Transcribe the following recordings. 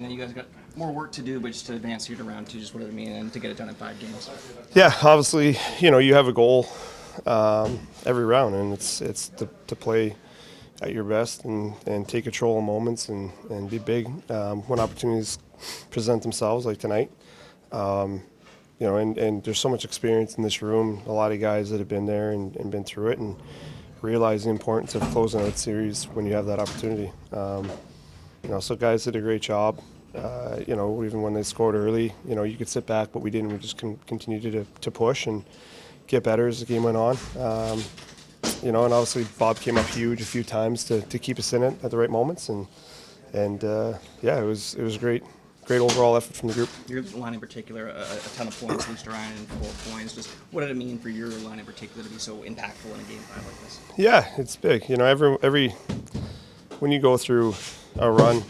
You guys got more work to do, but just to advance you to round two, just what does it mean, and to get it done in 5 games? Yeah, obviously, you have a goal every round, and it's to play at your best and take control of moments and be big when opportunities present themselves, like tonight. And there's so much experience in this room, a lot of guys that have been there and been through it, and realize the importance of closing out series when you have that opportunity. So guys did a great job. Even when they scored early, you could sit back, but we didn't. We just continued to push and get better as the game went on. And obviously Bob came up huge a few times to keep us in it at the right moments, and it was great overall effort from the group. Your line in particular, a ton of points, Luster Ryan and 4 points. Just what did it mean for your line in particular to be so impactful in a game 5 like this? Yeah, it's big. Every when you go through a run,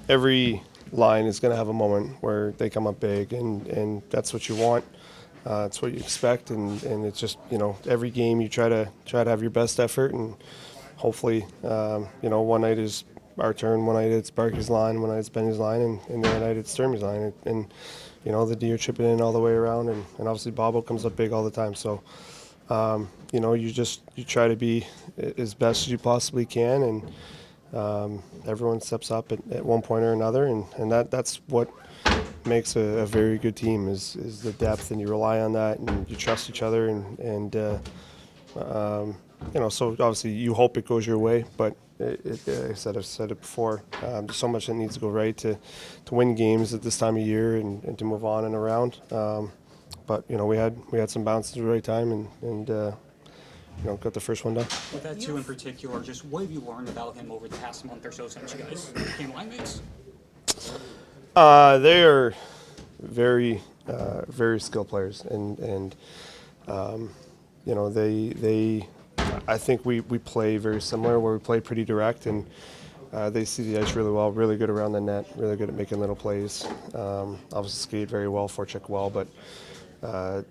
every line is going to have a moment where they come up big, and that's what you want. It's what you expect, and it's just every game you try to have your best effort, and hopefully one night is our turn, one night it's Barkey's line, one night it's Benny's line, and the other night it's Sturmey's line, and the D are chipping in all the way around, and obviously Bobo comes up big all the time. So you try to be as best as you possibly can, and everyone steps up at one point or another, and that's what makes a very good team is the depth, and you rely on that, and you trust each other, and so obviously you hope it goes your way, but I've said it before, there's so much that needs to go right to win games at this time of year and to move on and around. But we had some bounces at the right time, and got the first one done. With that two in particular, just what have you learned about him over the past month or so since you guys became line mates? They are very, very skilled players, and they. I think we play very similar, where we play pretty direct, and they see the ice really well, really good around the net, really good at making little plays. Obviously skate very well, forecheck well, but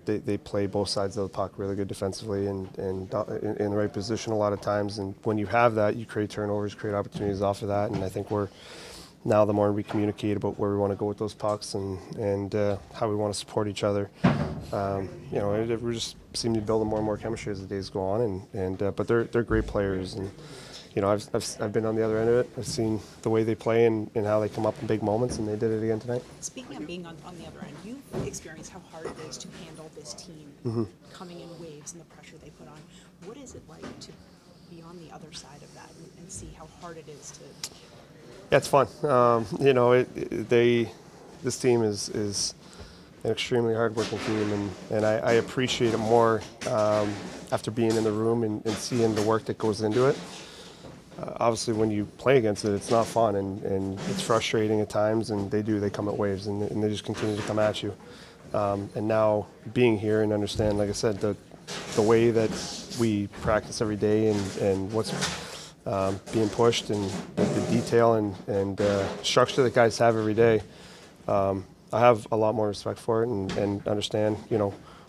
they play both sides of the puck really good defensively and in the right position a lot of times. And when you have that, you create turnovers, create opportunities off of that. And I think now the more we communicate about where we want to go with those pucks and how we want to support each other, we just seem to be building more and more chemistry as the days go on. But they're great players, and I've been on the other end of it. I've seen the way they play and how they come up in big moments, and they did it again tonight. Speaking of being on the other end, you've experienced how hard it is to handle this team coming in waves and the pressure they put on. What is it like to be on the other side of that and see how hard it is to? Yeah, it's fun. This team is an extremely hard-working team, and I appreciate it more after being in the room and seeing the work that goes into it. Obviously, when you play against it, it's not fun, and it's frustrating at times, and they come at waves, and they just continue to come at you. And now being here and understand, like I said, the way that we practice every day and what's being pushed, and the detail and structure that guys have every day, I have a lot more respect for it and understand,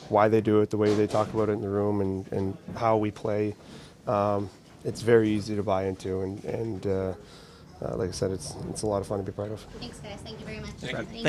why they do it, the way they talk about it in the room, and how we play. It's very easy to buy into, and like I said, it's a lot of fun to be part of. Thanks, guys. Thank you very much.